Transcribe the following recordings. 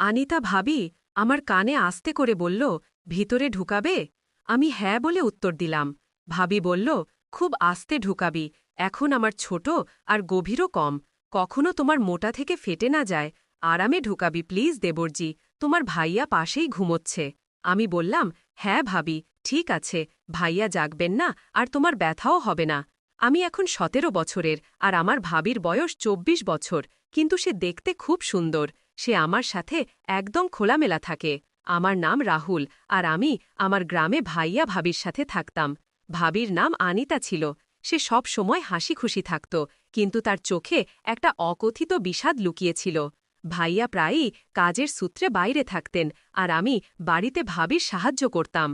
আনিতা ভাবি আমার কানে আস্তে করে বলল, ভিতরে ঢুকাবে? আমি হ্যাঁ বলে উত্তর দিলাম। ভাবি বলল, খুব আস্তে ঢুকাবি, এখন আমার ছোট আর গভীরও কম, কখনো তোমার মোটা থেকে ফেটে না যায়। আরামে ঢুকাবি প্লিজ দেবরজি, তোমার ভাইয়া পাশেই ঘুমোচ্ছে। আমি বললাম, হ্যাঁ ভাবি, ঠিক আছে, ভাইয়া জাগবেন না আর তোমার ব্যথাও হবে না। আমি এখন ১৭ বছরের আর আমার ভাবির বয়স ২৪ বছর, কিন্তু সে দেখতে খুব সুন্দর। সে আমার সাথে একদম খোলামেলা থাকে। আমার নাম রাহুল আর আমি আমার গ্রামে ভাইয়া ভাবির সাথে থাকতাম। ভাবির নাম আনিতা ছিল। সে সব সময় হাসি খুশি থাকত, কিন্তু তার চোখে একটা অকথিত বিষাদ লুকিয়েছিল। ভাইয়া প্রায়ই কাজের সূত্রে বাইরে থাকতেন আর আমি বাড়িতে ভাবির সাহায্য করতাম।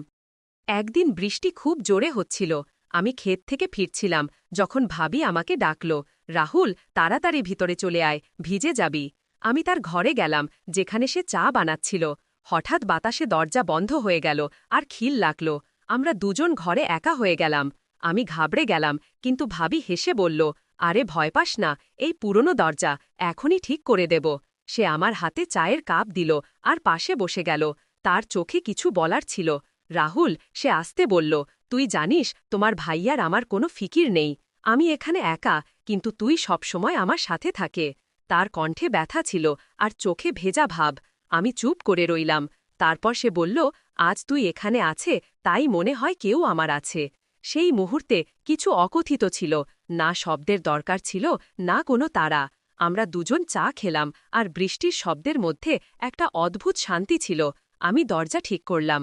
একদিন বৃষ্টি খুব জোরে হচ্ছিল। আমি ক্ষেত থেকে ফিরছিলাম যখন ভাবি আমাকে ডাকল, রাহুল, তাড়াতাড়ি ভিতরে চলে আয়, ভিজে যাবি। আমি তার ঘরে গেলাম, যেখানে সে চা বানাচ্ছিল। হঠাৎ বাতাসে দরজা বন্ধ হয়ে গেল আর খিল লাগল। আমরা দুজন ঘরে একা হয়ে গেলাম। আমি ঘাবড়ে গেলাম, কিন্তু ভাবি হেসে বলল, আরে ভয় পাস না, এই পুরনো দরজা, এখনই ঠিক করে দেব। সে আমার হাতে চায়ের কাপ দিল আর পাশে বসে গেল। তার চোখে কিছু বলার ছিল। রাহুল, সে আস্তে বলল, তুই জানিস তোমার ভাইয়ার আমার কোনো ফিকির নেই। আমি এখানে একা, কিন্তু তুই সবসময় আমার সাথে থাকে। তার কণ্ঠে ব্যথা ছিল আর চোখে ভেজা ভাব। আমি চুপ করে রইলাম। তারপর সে বলল, আজ তুই এখানে আছে, তাই মনে হয় কেউ আমার আছে। সেই মুহূর্তে কিছু অকথিত ছিল, না শব্দের দরকার ছিল, না কোনো তারা। আমরা দুজন চা খেলাম আর বৃষ্টির শব্দের মধ্যে একটা অদ্ভুত শান্তি ছিল। আমি দরজা ঠিক করলাম।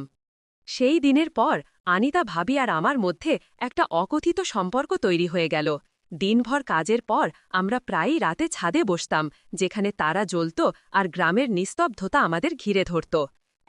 সেই দিনের পর আনিতা ভাবি আর আমার মধ্যে একটা অকথিত সম্পর্ক তৈরি হয়ে গেল। দিনভর কাজের পর আমরা প্রায়ই রাতে ছাদে বসতাম, যেখানে তারা জ্বলত আর গ্রামের নিস্তব্ধতা আমাদের ঘিরে ধরত।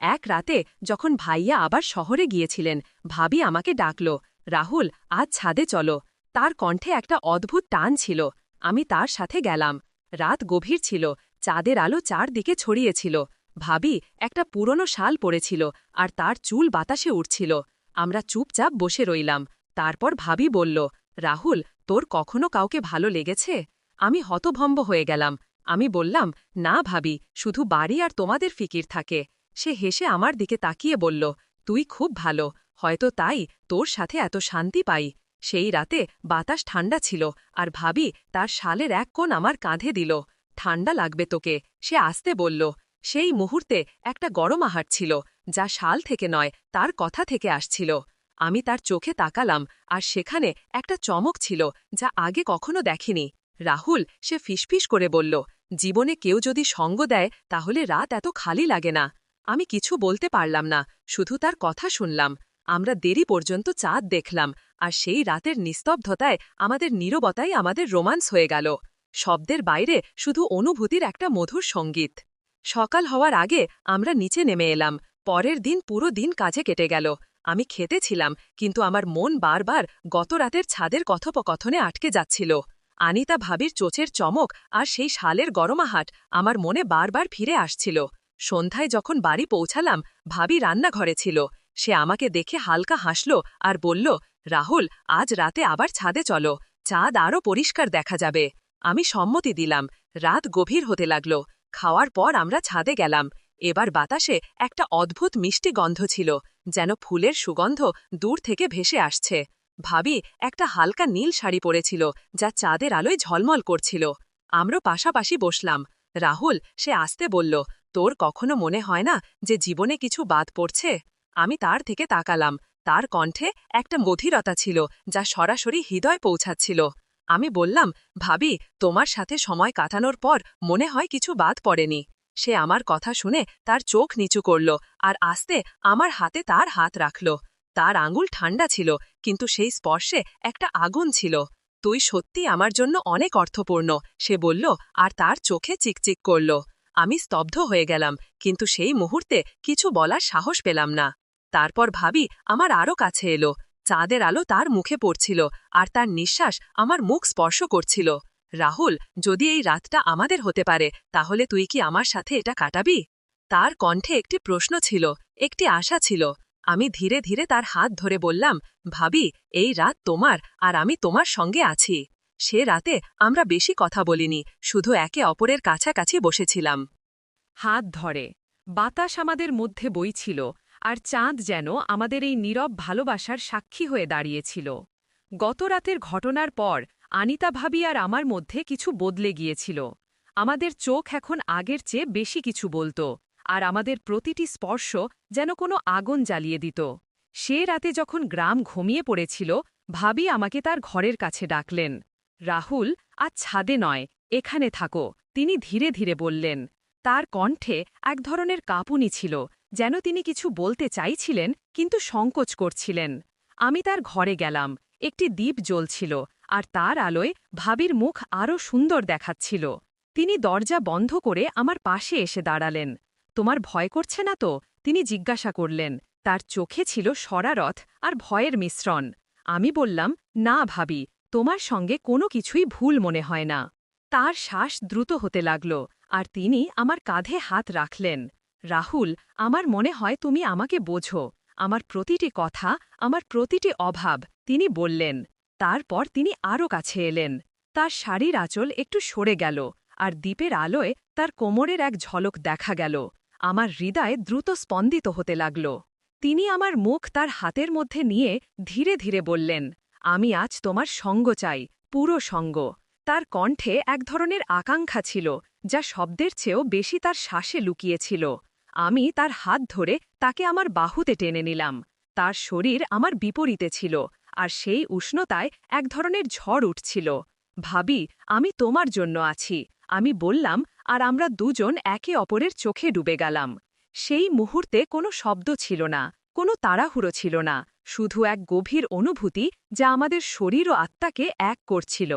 এক রাতে যখন ভাইয়া আবার শহরে গিয়েছিলেন, ভাবি আমাকে ডাকল, রাহুল, আজ ছাদে চলো। তার কণ্ঠে একটা অদ্ভুত টান ছিল। আমি তার সাথে গেলাম। রাত গভীর ছিল, চাঁদের আলো চারদিকে ছড়িয়েছিল। ভাবি একটা পুরনো শাল পরেছিল আর তার চুল বাতাসে উঠছিল। আমরা চুপচাপ বসে রইলাম। তারপর ভাবি বলল, রাহুল, তোর কখনো কাউকে ভালো লেগেছে? আমি হতভম্ব হয়ে গেলাম। আমি বললাম, না ভাবি, শুধু বাড়ি আর তোমাদের ফিকির থাকে। সে হেসে আমার দিকে তাকিয়ে বলল, তুই খুব ভালো, হয়তো তাই তোর সাথে এত শান্তি পাই। সেই রাতে বাতাস ঠান্ডা ছিল আর ভাবি তার শালের এক কোণ আমার কাঁধে দিল। ঠান্ডা লাগবে তোকে, সে আস্তে বলল। সেই মুহূর্তে একটা গরম আহার ছিল, যা শাল থেকে নয়, তার কথা থেকে আসছিল। আমি তার চোখে তাকালাম আর সেখানে একটা চমক ছিল, যা আগে কখনো দেখিনি। রাহুল, সে ফিসফিস করে বলল, জীবনে কেউ যদি সঙ্গ দেয় তাহলে রাত এত খালি লাগে না। আমি কিছু বলতে পারলাম না, শুধু তার কথা শুনলাম। আমরা দেরি পর্যন্ত চাঁদ দেখলাম আর সেই রাতের নিস্তব্ধতায় আমাদের নীরবতাই আমাদের রোমান্স হয়ে গেল। শব্দের বাইরে শুধু অনুভূতির একটা মধুর সঙ্গীত। সকাল হওয়ার আগে আমরা নিচে নেমে এলাম। পরের দিন পুরো দিন কাজে কেটে গেল। আমি খেতে ছিলাম, কিন্তু আমার মন বারবার গত রাতের ছাদের কথোপকথনে আটকে যাচ্ছিল। আনিতা ভাবির চোচের চমক আর সেই শালের গরমাহাট আমার মনে বারবার ফিরে আসছিল। সন্ধ্যায় যখন বাড়ি পৌঁছালাম, ভাবি রান্নাঘরে ছিল। সে আমাকে দেখে হালকা হাসল আর বলল, রাহুল, আজ রাতে আবার ছাদে চলো, চাঁদ আরও পরিষ্কার দেখা যাবে। আমি সম্মতি দিলাম। রাত গভীর হতে লাগল। খাওয়ার পর আমরা ছাদে গেলাম। এবার বাতাসে একটা অদ্ভুত মিষ্টি গন্ধ ছিল, যেন ফুলের সুগন্ধ দূর থেকে ভেসে আসছে। ভাবি একটা হালকা নীল শাড়ি পরেছিল, যা চাঁদের আলোয় ঝলমল করছিল। আমরা পাশাপাশি বসলাম। রাহুল, সে আস্তে বলল, তোর কখনো মনে হয় না যে জীবনে কিছু বাদ পড়ছে? আমি তার থেকে তাকালাম। তার কণ্ঠে একটা গভীরতা ছিল, যা সরাসরি হৃদয় পৌঁছাচ্ছিল। আমি বললাম, ভাবি, তোমার সাথে সময় কাটানোর পর মনে হয় কিছু বাদ পড়েনি। সে আমার কথা শুনে তার চোখ নিচু করল আর আস্তে আমার হাতে তার হাত রাখল। তার আঙুল ঠান্ডা ছিল, কিন্তু সেই স্পর্শে একটা আগুন ছিল। তুই সত্যি আমার জন্য অনেক অর্থপূর্ণ, সে বলল আর তার চোখে চিকচিক করল। আমি স্তব্ধ হয়ে গেলাম, কিন্তু সেই মুহূর্তে কিছু বলার সাহস পেলাম না। তারপর ভাবি আমার আরও কাছে এলো। চাঁদের আলো তার মুখে পড়ছিল আর তার নিঃশ্বাস আমার মুখ স্পর্শ করছিল। রাহুল, যদি এই রাতটা আমাদের হতে পারে, তাহলে তুই কি আমার সাথে এটা কাটাবি? তার কণ্ঠে একটি প্রশ্ন ছিল, একটি আশা ছিল। আমি ধীরে ধীরে তার হাত ধরে বললাম, ভাবি, এই রাত তোমার আর আমি তোমার সঙ্গে আছি। সে রাতে আমরা বেশি কথা বলিনি, শুধু একে অপরের কাছাকাছি বসেছিলাম। হাত ধরে বাতাস আমাদের মধ্যে বইছিল, আর চাঁদ যেন আমাদের এই নীরব ভালোবাসার সাক্ষী হয়ে দাঁড়িয়েছিল। গত রাতের ঘটনার পর আনিতা ভাবি আর আমার মধ্যে কিছু বদলে গিয়েছিল। আমাদের চোখ এখন আগের চেয়ে বেশি কিছু বলত, আর আমাদের প্রতিটি স্পর্শ যেন কোনো আগুন জ্বালিয়ে দিত। সে রাতে যখন গ্রাম ঘুমিয়ে পড়েছিল, ভাবি আমাকে তার ঘরের কাছে ডাকলেন। রাহুল, আজ ছাদে নয়, এখানে থাকো, তিনি ধীরে ধীরে বললেন। তার কণ্ঠে এক ধরনের কাঁপুনি ছিল, যেন তিনি কিছু বলতে চাইছিলেন কিন্তু সংকোচ করছিলেন। আমি তার ঘরে গেলাম। একটি দ্বীপ জ্বলছিল, আর তার আলোয় ভাবির মুখ আরও সুন্দর দেখাচ্ছিল। তিনি দরজা বন্ধ করে আমার পাশে এসে দাঁড়ালেন। তোমার ভয় করছে না তো? তিনি জিজ্ঞাসা করলেন। তার চোখে ছিল শরারত আর ভয়ের মিশ্রণ। আমি বললাম, না ভাবি, তোমার সঙ্গে কোনো কিছুই ভুল মনে হয় না। তার শ্বাস দ্রুত হতে লাগল, আর তিনি আমার কাঁধে হাত রাখলেন। রাহুল, আমার মনে হয় তুমি আমাকে বোঝো। আমার প্রতিটি কথা, আমার প্রতিটি অভাব, তিনি বললেন। তারপর তিনি আরও কাছে এলেন। তার শাড়ির আঁচল একটু সরে গেল, আর দ্বীপের আলোয় তার কোমরের এক ঝলক দেখা গেল। আমার হৃদয় দ্রুত স্পন্দিত হতে লাগল। তিনি আমার মুখ তার হাতের মধ্যে নিয়ে ধীরে ধীরে বললেন, আমি আজ তোমার সঙ্গ চাই, পুরো সঙ্গ। তার কণ্ঠে এক ধরনের আকাঙ্ক্ষা ছিল, যা শব্দের চেয়েও বেশি তার শ্বাসে লুকিয়েছিল। আমি তার হাত ধরে তাকে আমার বাহুতে টেনে নিলাম। তার শরীর আমার বিপরীতে ছিল, আর সেই উষ্ণতায় এক ধরনের ঝড় উঠছিল। ভাবি, আমি তোমার জন্য আছি, আমি বললাম, আর আমরা দুজন একে অপরের চোখে ডুবে গেলাম। সেই মুহূর্তে কোনো শব্দ ছিল না, কোনো তাড়াহুড়ো ছিল না, শুধু এক গভীর অনুভূতি যা আমাদের শরীর ও আত্মাকে এক করছিল।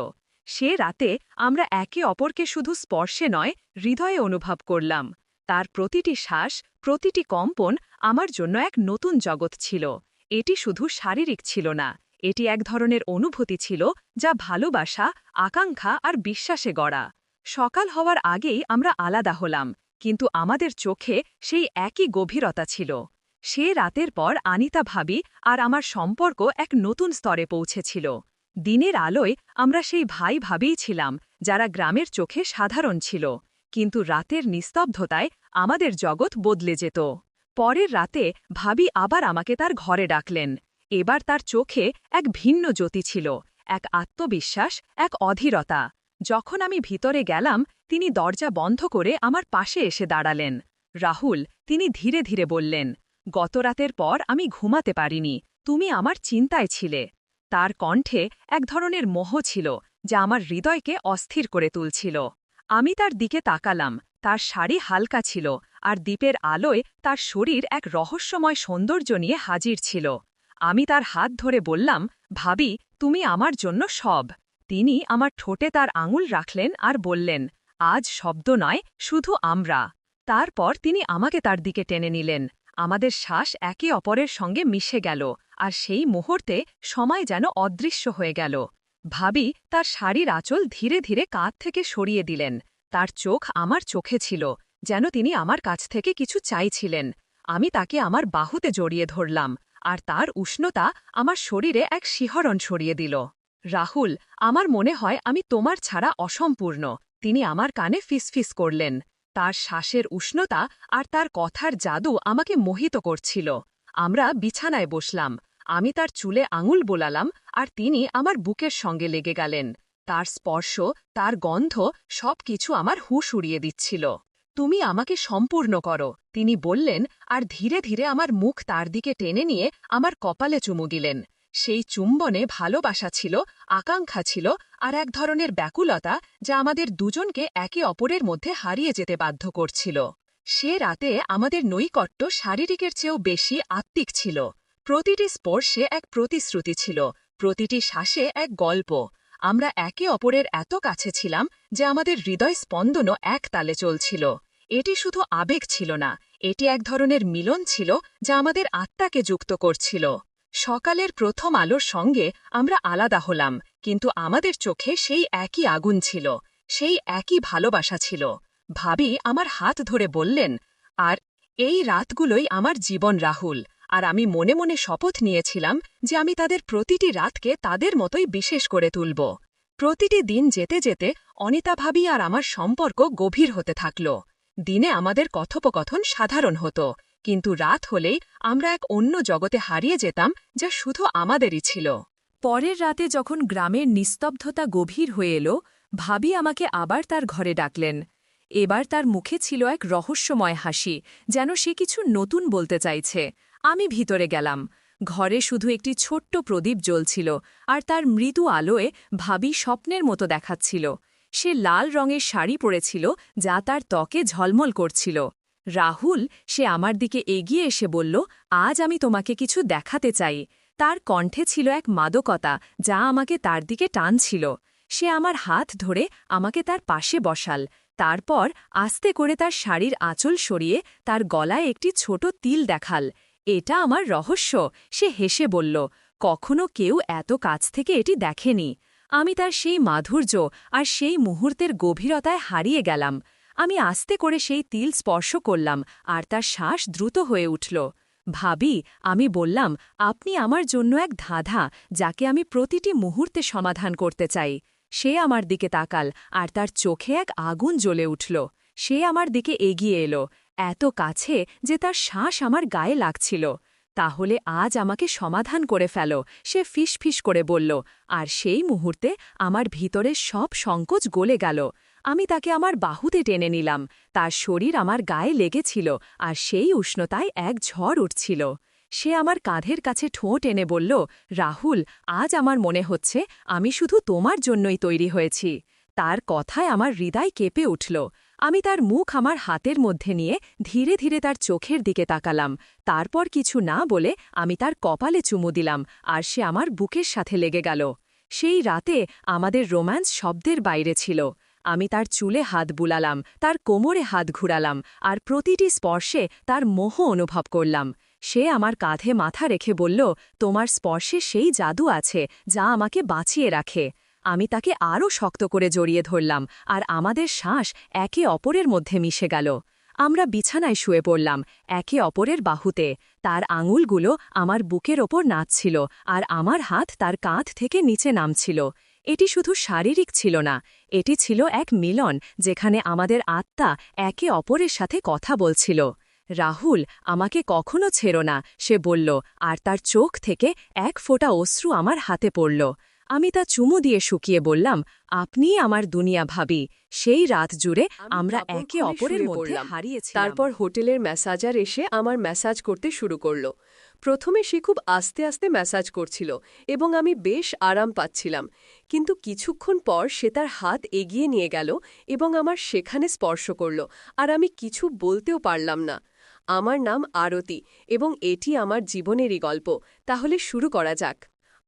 সে রাতে আমরা একে অপরকে শুধু স্পর্শে নয়, হৃদয়ে অনুভব করলাম। তার প্রতিটি শ্বাস, প্রতিটি কম্পন আমার জন্য এক নতুন জগৎ ছিল। এটি শুধু শারীরিক ছিল না, এটি এক ধরনের অনুভূতি ছিল যা ভালোবাসা, আকাঙ্ক্ষা আর বিশ্বাসে গড়া। সকাল হওয়ার আগেই আমরা আলাদা হলাম, কিন্তু আমাদের চোখে সেই একই গভীরতা ছিল। সে রাতের পর আনিতা ভাবি আর আমার সম্পর্ক এক নতুন স্তরে পৌঁছেছিল। দিনের আলোয় আমরা সেই ভাই ভাবিই ছিলাম, যারা গ্রামের চোখে সাধারণ ছিল, কিন্তু রাতের নিস্তব্ধতায় আমাদের জগৎ বদলে যেত। পরের রাতে ভাবি আবার আমাকে তার ঘরে ডাকলেন। এবার তার চোখে এক ভিন্ন জ্যোতি ছিল, এক আত্মবিশ্বাস, এক অধীরতা। যখন আমি ভিতরে গেলাম, তিনি দরজা বন্ধ করে আমার পাশে এসে দাঁড়ালেন। রাহুল, তিনি ধীরে ধীরে বললেন, গতরাতের পর আমি ঘুমাতে পারিনি, তুমি আমার চিন্তায় ছিলে। তার কণ্ঠে এক ধরনের মোহ ছিল, যা আমার হৃদয়কে অস্থির করে তুলছিল। আমি তার দিকে তাকালাম, তার শাড়ি হালকা ছিল, আর দ্বীপের আলোয় তার শরীর এক রহস্যময় সৌন্দর্য নিয়ে হাজির ছিল। আমি তার হাত ধরে বললাম, ভাবি, তুমি আমার জন্য সব। তিনি আমার ঠোঁটে তার আঙুল রাখলেন আর বললেন, আজ শব্দ নয়, শুধু আমরা। তারপর তিনি আমাকে তার দিকে টেনে নিলেন। আমাদের শ্বাস একে অপরের সঙ্গে মিশে গেল, আর সেই মুহূর্তে সময় যেন অদৃশ্য হয়ে গেল। ভাবি তার শাড়ির আঁচল ধীরে ধীরে কাঁধ থেকে সরিয়ে দিলেন। তার চোখ আমার চোখে ছিল, যেন তিনি আমার কাছ থেকে কিছু চাইছিলেন। আমি তাকে আমার বাহুতে জড়িয়ে ধরলাম, আর তার উষ্ণতা আমার শরীরে এক শিহরণ ছড়িয়ে দিল। রাহুল, আমার মনে হয় আমি তোমার ছাড়া অসম্পূর্ণ, তিনি আমার কানে ফিসফিস করলেন। তার শ্বাসের উষ্ণতা আর তার কথার জাদু আমাকে মোহিত করছিল। আমরা বিছানায় বসলাম। আমি তার চুলে আঙুল বোলালাম, আর তিনি আমার বুকের সঙ্গে লেগে গেলেন। তার স্পর্শ, তার গন্ধ, সবকিছু আমার হুঁশ উড়িয়ে দিচ্ছিল। তুমি আমাকে সম্পূর্ণ করো, তিনি বললেন, আর ধীরে ধীরে আমার মুখ তার দিকে টেনে নিয়ে আমার কপালে চুমু দিলেন। সেই চুম্বনে ভালোবাসা ছিল, আকাঙ্ক্ষা ছিল, আর এক ধরনের ব্যাকুলতা যা আমাদের দুজনকে একে অপরের মধ্যে হারিয়ে যেতে বাধ্য করছিল। সে রাতে আমাদের নৈকট্য শারীরিকের চেয়েও বেশি আত্মিক ছিল। প্রতিটি স্পর্শে এক প্রতিশ্রুতি ছিল, প্রতিটি শ্বাসে এক গল্প। আমরা একে অপরের এত কাছে ছিলাম যে আমাদের হৃদয় স্পন্দনও এক তালে চলছিল। এটি শুধু আবেগ ছিল না, এটি এক ধরনের মিলন ছিল যা আমাদের আত্মাকে যুক্ত করছিল। সকালের প্রথম আলোর সঙ্গে আমরা আলাদা হলাম, কিন্তু আমাদের চোখে সেই একই আগুন ছিল, সেই একই ভালোবাসা ছিল। ভাবি আমার হাত ধরে বললেন, আর এই রাতগুলোই আমার জীবন রাহুল, আর আমি মনে মনে শপথ নিয়েছিলাম যে আমি তাদের প্রতিটি রাতকে তাদের মতোই বিশেষ করে তুলব। প্রতিটি দিন যেতে যেতে অনিতা ভাবি আর আমার সম্পর্ক গভীর হতে থাকল। দিনে আমাদের কথোপকথন সাধারণ হতো, কিন্তু রাত হলেই আমরা এক অন্য জগতে হারিয়ে যেতাম, যা শুধু আমাদেরই ছিল। পরের রাতে যখন গ্রামের নিস্তব্ধতা গভীর হয়ে এলো, ভাবি আমাকে আবার তার ঘরে ডাকলেন। এবার তার মুখে ছিল এক রহস্যময় হাসি, যেন সে কিছু নতুন বলতে চাইছে। আমি ভিতরে গেলাম। ঘরে শুধু একটি ছোট্ট প্রদীপ জ্বলছিল, আর তার মৃদু আলোয় ভাবি স্বপ্নের মতো দেখাচ্ছিল। সে লাল রঙের শাড়ি পরেছিল, যা তার ত্বকে ঝলমল করছিল। রাহুল, সে আমার দিকে এগিয়ে এসে বলল, আজ আমি তোমাকে কিছু দেখাতে চাই। তার কণ্ঠে ছিল এক মাদকতা, যা আমাকে তার দিকে টানছিল। সে আমার হাত ধরে আমাকে তার পাশে বসাল। তারপর আস্তে করে তার শাড়ির আঁচল সরিয়ে তার গলায় একটি ছোট তিল দেখাল। এটা আমার রহস্য, সে হেসে বলল। কখনো কেউ এত কাছ থেকে এটি দেখেনি। আমি তার সেই মাধুর্য আর সেই মুহূর্তের গভীরতায় হারিয়ে গেলাম। আমি আস্তে করে সেই তিল স্পর্শ করলাম, আর তার শ্বাস দ্রুত হয়ে উঠল। ভাবি, আমি বললাম, আপনি আমার জন্য এক ধাঁধা, যাকে আমি প্রতিটি মুহূর্তে সমাধান করতে চাই। সে আমার দিকে তাকাল, আর তার চোখে এক আগুন জ্বলে উঠল। সে আমার দিকে এগিয়ে এলো, এত কাছে যে তার শ্বাস আমার গায়ে লাগছিল। তাহলে আজ আমাকে সমাধান করে ফেলো, সে ফিসফিস করে বলল। আর সেই মুহূর্তে আমার ভিতরের সব সংকোচ গলে গেল। আমি তাকে আমার বাহুতে টেনে নিলাম। তার শরীর আমার গায়ে লেগেছিল, আর সেই উষ্ণতায় এক ঝড় উঠছিল। সে আমার কাঁধের কাছে ঠোঁট এনে বলল, রাহুল, আজ আমার মনে হচ্ছে আমি শুধু তোমার জন্যই তৈরি হয়েছি। তার কথায় আমার হৃদয় কেঁপে উঠল। আমি তার মুখ আমার হাতের মধ্যে নিয়ে ধীরে ধীরে তার চোখের দিকে তাকালাম। তারপর কিছু না বলে আমি তার কপালে চুমু দিলাম, আর সে আমার বুকের সাথে লেগে গেল। সেই রাতে আমাদের রোম্যান্স শব্দের বাইরে ছিল। আমি তার চুলে হাত বুলালাম, তার কোমরে হাত ঘুরালাম, আর প্রতিটি স্পর্শে তার মোহ অনুভব করলাম। সে আমার কাঁধে মাথা রেখে বলল, তোমার স্পর্শে সেই জাদু আছে, যা আমাকে বাঁচিয়ে রাখে। আমি তাকে আরও শক্ত করে জড়িয়ে ধরলাম, আর আমাদের শ্বাস একে অপরের মধ্যে মিশে গেল। আমরা বিছানায় শুয়ে পড়লাম, একে অপরের বাহুতে। তার আঙুলগুলো আমার বুকের ওপর নাচছিল, আর আমার হাত তার কাঁধ থেকে নিচে নামছিল। এটি শুধু শারীরিক ছিল না, এটি ছিল এক মিলন, যেখানে আমাদের আত্মা একে অপরের সাথে কথা বলছিল। রাহুল, আমাকে কখনো ছেড়ো না, সে বলল, আর তার চোখ থেকে এক ফোঁটা অশ্রু আমার হাতে পড়ল। আমি তা চুমু দিয়ে শুকিয়ে বললাম, আপনিই আমার দুনিয়া ভাবি। সেই রাত জুড়ে আমরা একে অপরের মধ্যে হারিয়েছিলাম। তারপর হোটেলের ম্যাসাজার এসে আমার ম্যাসাজ করতে শুরু করল। প্রথমে সে খুব আস্তে আস্তে ম্যাসাজ করছিল, এবং আমি বেশ আরাম পাচ্ছিলাম। কিন্তু কিছুক্ষণ পর সে তার হাত এগিয়ে নিয়ে গেল এবং আমার সেখানে স্পর্শ করল, আর আমি কিছু বলতেও পারলাম না। আমার নাম আরতি, এবং এটি আমার জীবনেরই গল্প। তাহলে শুরু করা যাক।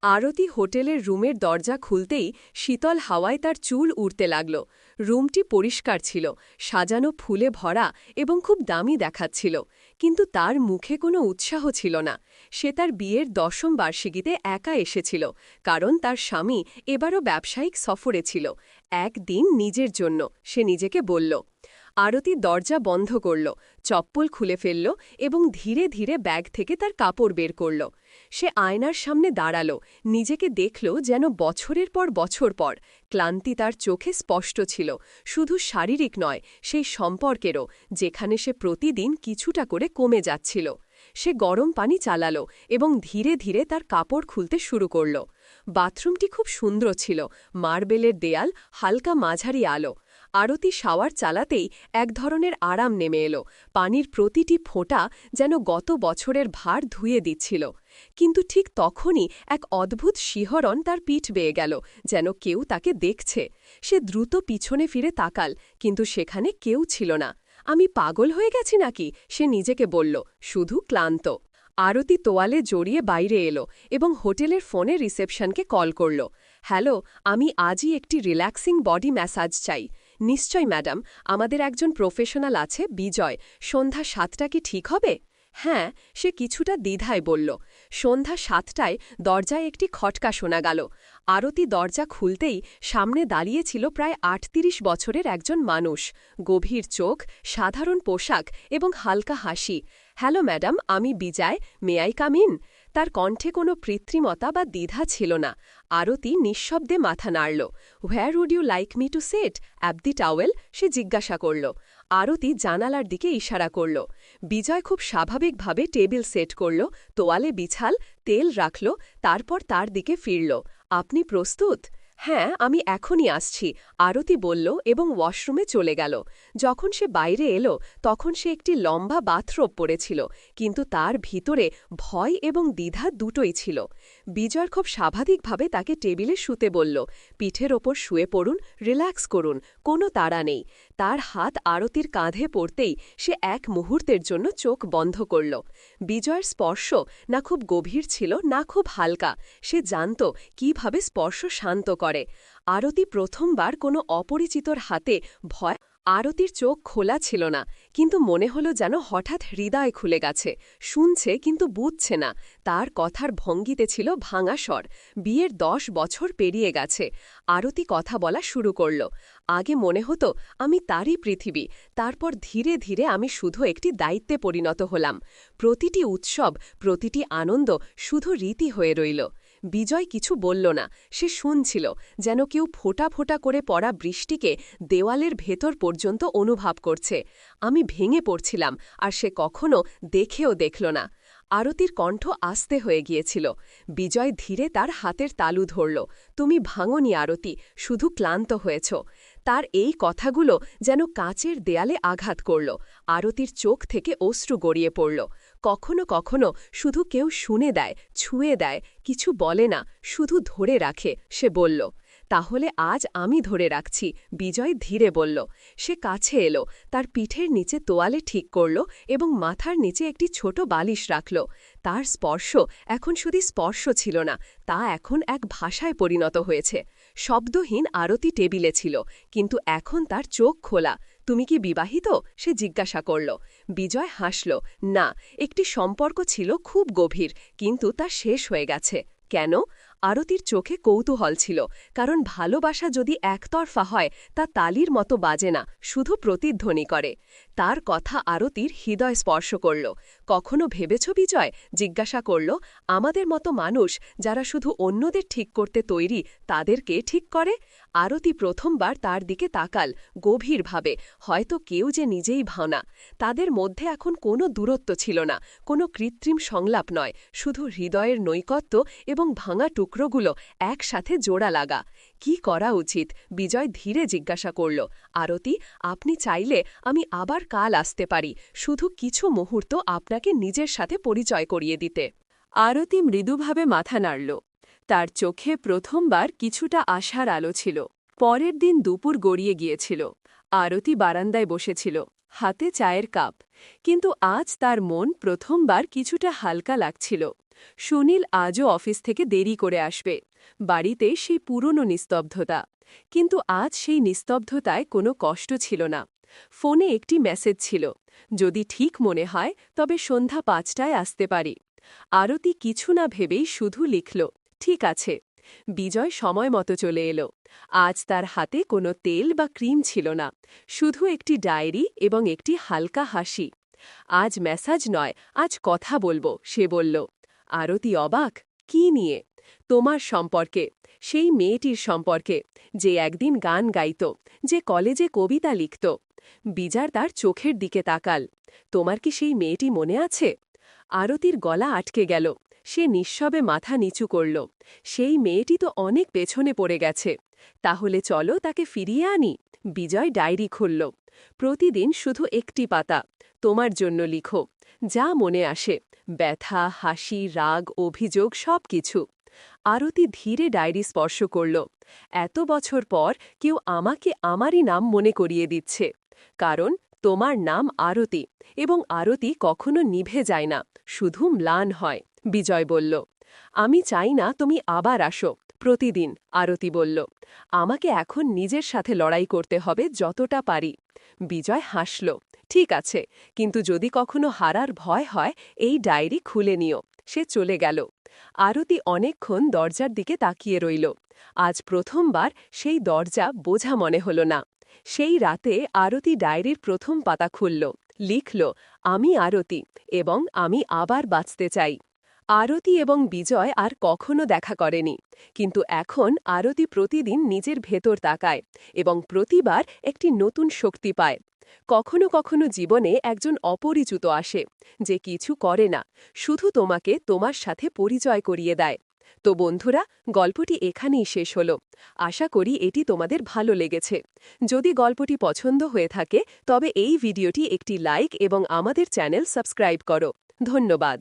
আরতি হোটেলের রুমের দরজা খুলতেই শীতল হাওয়ায় তার চুল উড়তে লাগল। রুমটি পরিষ্কার ছিল, সাজানো ফুলে ভরা, এবং খুব দামি দেখাচ্ছিল। কিন্তু তার মুখে কোনো উৎসাহ ছিল না। সে তার বিয়ের 10ম বার্ষিকীতে একা এসেছিল, কারণ তার স্বামী এবারও ব্যবসায়িক সফরে ছিল। একদিন নিজের জন্য, সে নিজেকে বলল। আরতি দরজা বন্ধ করল, চপ্পল খুলে ফেলল, এবং ধীরে ধীরে ব্যাগ থেকে তার কাপড় বের করল। সে আয়নার সামনে দাঁড়াল, নিজেকে দেখল যেন বছরের পর বছর পর। ক্লান্তি তার চোখে স্পষ্ট ছিল, শুধু শারীরিক নয়, সেই সম্পর্কেরও, যেখানে সে প্রতিদিন কিছুটা করে কমে যাচ্ছিল। সে গরম পানি চালাল এবং ধীরে ধীরে তার কাপড় খুলতে শুরু করল। বাথরুমটি খুব সুন্দর ছিল, মার্বেলের দেয়াল, হালকা মাঝারি আলো। আরতি শাওয়ার চালাতেই এক ধরনের আরাম নেমে এলো। পানির প্রতিটি ফোঁটা যেন গত বছরের ভার ধুয়ে দিচ্ছিল। কিন্তু ঠিক তখনই এক অদ্ভুত শিহরণ তার পিঠ বেয়ে গেল, যেন কেউ তাকে দেখছে। সে দ্রুত পিছনে ফিরে তাকাল, কিন্তু সেখানে কেউ ছিল না। আমি পাগল হয়ে গেছি নাকি, সে নিজেকে বলল, শুধু ক্লান্ত। আরতি তোয়ালে জড়িয়ে বাইরে এলো এবং হোটেলের ফোনে রিসেপশনকে কল করল। হ্যালো, আমি আজই একটি রিল্যাক্সিং বডি ম্যাসাজ চাই। নিশ্চয় ম্যাডাম, আমাদের একজন প্রফেশনাল আছে, বিজয়। সন্ধ্যা 7টা কি ঠিক হবে? হ্যাঁ, সে কিছুটা দ্বিধায় বলল। সন্ধ্যা 7টায় দরজায় একটি খটকা শোনা গেল। আরতি দরজা খুলতেই সামনে দাঁড়িয়েছিল প্রায় 38 বছরের একজন মানুষ। গভীর চোখ, সাধারণ পোশাক এবং হালকা হাসি। হ্যালো ম্যাডাম, আমি বিজয়, মে আই কাম ইন? তার কণ্ঠে কোনো কৃত্রিমতা বা দ্বিধা ছিল না। আরতি নিঃশব্দে মাথা নাড়ল। Where would you like me to set up the towel? সে জিজ্ঞাসা করল। আরতি জানালার দিকে ইশারা করল। বিজয় খুব স্বাভাবিকভাবে টেবিল সেট করল, তোয়ালে বিছাল, তেল রাখল, তারপর তার দিকে ফিরল। আপনি প্রস্তুত? হ্যাঁ, আমি এখনই আসছি, আরতি বলল এবং ওয়াশরুমে চলে গেল। যখন সে বাইরে এলো তখন সে একটি লম্বা বাথরোব পরেছিল, কিন্তু তার ভিতরে ভয় এবং দ্বিধা দুটোই ছিল। বিজয় খুব স্বাভাবিকভাবে তাকে টেবিলে শুতে বলল, পিঠের ওপর শুয়ে পড়ুন, রিল্যাক্স করুন, কোনো তাড়া নেই। তার হাত আরতির কাঁধে পড়তেই সে এক মুহূর্তের জন্য চোখ বন্ধ করল। বিজয়ের স্পর্শ না খুব গভীর ছিল না খুব হালকা, সে জানত কিভাবে স্পর্শ শান্ত করে। আরতি প্রথমবার কোনো অপরিচিতর হাতে ভয়। আরতির চোখ খোলা ছিল না, কিন্তু মনে হলো যেন হঠাৎ হৃদয় খুলে গেছে। শুনছে কিন্তু বুঝছে না। তার কথার ভঙ্গিতে ছিল ভাঙা স্বর। বিয়ের 10 বছর পেরিয়ে গেছে। আরতি কথা বলা শুরু করল। আগে মনে হতো আমি তারই পৃথিবী, তারপর ধীরে ধীরে আমি শুধু একটি দায়িত্বে পরিণত হলাম। প্রতিটি উৎসব, প্রতিটি আনন্দ শুধু রীতি হয়ে রইল। বিজয় কিছু বলল না, সে শুনছিল, যেন কেউ ফোঁটা ফোঁটা করে পড়া বৃষ্টিকে দেওয়ালের ভেতর পর্যন্ত অনুভব করছে। আমি ভেঙে পড়ছিলাম, আর সে কখনো দেখেও দেখল না। আরতির কণ্ঠ আস্তে হয়ে গিয়েছিল। বিজয় ধীরে তার হাতের তালু ধরল। তুমি ভাঙনি আরতি, শুধু ক্লান্ত হয়েছ। তার এই কথাগুলো যেন কাচের দেয়ালে আঘাত করল। আরতির চোখ থেকে অশ্রু গড়িয়ে পড়ল। কখনো কখনো শুধু কেউ শুনে দেয়, ছুঁয়ে দেয়, কিছু বলে না, শুধু ধরে রাখে, সে বলল। তাহলে আজ আমি ধরে রাখছি, বিজয় ধীরে বলল। সে কাছে এলো, তার পিঠের নিচে তোয়ালে ঠিক করল এবং মাথার নিচে একটি ছোট বালিশ রাখল। তার স্পর্শ এখন শুধু স্পর্শ ছিল না, তা এখন এক ভাষায় পরিণত হয়েছে। শব্দহীন আরতি টেবিলে ছিল, কিন্তু এখন তার চোখ খোলা। তুমি কি বিবাহিত? সে জিজ্ঞাসা করল। বিজয় হাসল। না, একটি সম্পর্ক ছিল খুব গভীর, কিন্তু তা শেষ হয়ে গেছে। কেন? আরতির চোখে কৌতূহল ছিল, কারণ ভালোবাসা যদি একতরফা হয় তা তালির মতো বাজে না, শুধু প্রতিধ্বনি করে। তার কথা আরতির হৃদয় স্পর্শ করল। কখনো ভেবেছ বিজয়? জিজ্ঞাসা করল। আমাদের মতো মানুষ যারা শুধু অন্যদের ঠিক করতে তৈরি, তাদেরকে ঠিক করে? আরতি প্রথমবার তার দিকে তাকাল, গভীরভাবে, হয়তো কেউ যে নিজেই ভাওনা। তাদের মধ্যে এখন কোনো দূরত্ব ছিল না, কোনো কৃত্রিম সংলাপ নয়, শুধু হৃদয়ের নৈকট্য এবং ভাঙা টুকরোগুলো একসাথে জোড়া লাগা। কি করা উচিত? বিজয় ধীরে জিজ্ঞাসা করল। আরতি, আপনি চাইলে আমি আবার কাল আসতে পারি, শুধু কিছু মুহূর্ত আপনাকে নিজের সাথে পরিচয় করিয়ে দিতে। আরতি মৃদুভাবে মাথা নাড়ল। তার চোখে প্রথমবার কিছুটা আশার আলো ছিল। পরের দিন দুপুর গড়িয়ে গিয়েছিল। আরতি বারান্দায় বসেছিল, হাতে চায়ের কাপ। কিন্তু আজ তার মন প্রথমবার কিছুটা হালকা লাগছিল। সুনীল আজও অফিস থেকে দেরি করে আসবে। বাড়িতে সেই পুরনো নিস্তব্ধতা। কিন্তু আজ সেই নিস্তব্ধতায় কোনো কষ্ট ছিল না। ফোনে একটি মেসেজ ছিল, যদি ঠিক মনে হয় তবে সন্ধ্যা 5টায় আসতে পারি। আরতি কিছু না ভেবেই শুধু লিখল, ঠিক আছে। বিজয় সময় মতো চলে এলো। আজ তার হাতে কোনো তেল বা ক্রিম ছিল না, শুধু একটি ডায়েরি এবং একটি হালকা হাসি। আজ মেসেজ নয়, আজ কথা বলবো, সে বলল। আরতি অবাক। কি নিয়ে? তোমার সম্পর্কে, সেই মেয়েটির সম্পর্কে, যে একদিন গান গাইত, যে কলেজে কবিতা লিখত। বিজার তার চোখের দিকে তাকাল। তোমার কি সেই মেয়েটি মনে আছে? আরতির গলা আটকে গেল। সে নিঃশবে মাথা নিচু করল। সেই মেয়েটি তো অনেক পেছনে পড়ে গেছে। তাহলে চলো তাকে ফিরিয়ে আনি। বিজয় ডায়েরি খুলল। প্রতিদিন শুধু একটি পাতা। তোমার জন্য লিখো, যা মনে আসে, ব্যথা, হাসি, রাগ, অভিযোগ, সবকিছু। আরতি ধীরে ডায়েরি স্পর্শ করল। এত বছর পর কেউ আমাকে আমারই নাম মনে করিয়ে দিচ্ছে। কারণ তোমার নাম আরতি, এবং আরতি কখনো নিভে যায় না, শুধু ম্লান হয়। বিজয় বলল। আমি চাই না তুমি আবার আসো, প্রতিদিন। আরতি বলল। আমাকে এখন নিজের সাথে লড়াই করতে হবে যতটা পারি। বিজয় হাসল। ঠিক আছে, কিন্তু যদি কখনো হারার ভয় হয়, এই ডায়েরি খুলে নিও। সে চলে গেল। আরতি অনেকক্ষণ দরজার দিকে তাকিয়ে রইল। আজ প্রথমবার সেই দরজা বোঝা মনে হল না। সেই রাতে আরতি ডায়েরির প্রথম পাতা খুলল, লিখল, আমি আরতি, এবং আমি আবার বাঁচতে চাই। আরতি এবং বিজয় আর কখনো দেখা করেনি, কিন্তু এখন আরতি প্রতিদিন নিজের ভেতর তাকায় এবং প্রতিবার একটি নতুন শক্তি পায়। কখনো কখনো জীবনে একজন অপরিচিত আসে, যে কিছু করে না, শুধু তোমাকে তোমার সাথে পরিচয় করিয়ে দেয়। তো বন্ধুরা, গল্পটি এখানেই শেষ হলো। আশা করি এটি তোমাদের ভালো লেগেছে। যদি গল্পটি পছন্দ হয়ে থাকে তবে এই ভিডিওটি একটি লাইক এবং আমাদের চ্যানেল সাবস্ক্রাইব করো। ধন্যবাদ।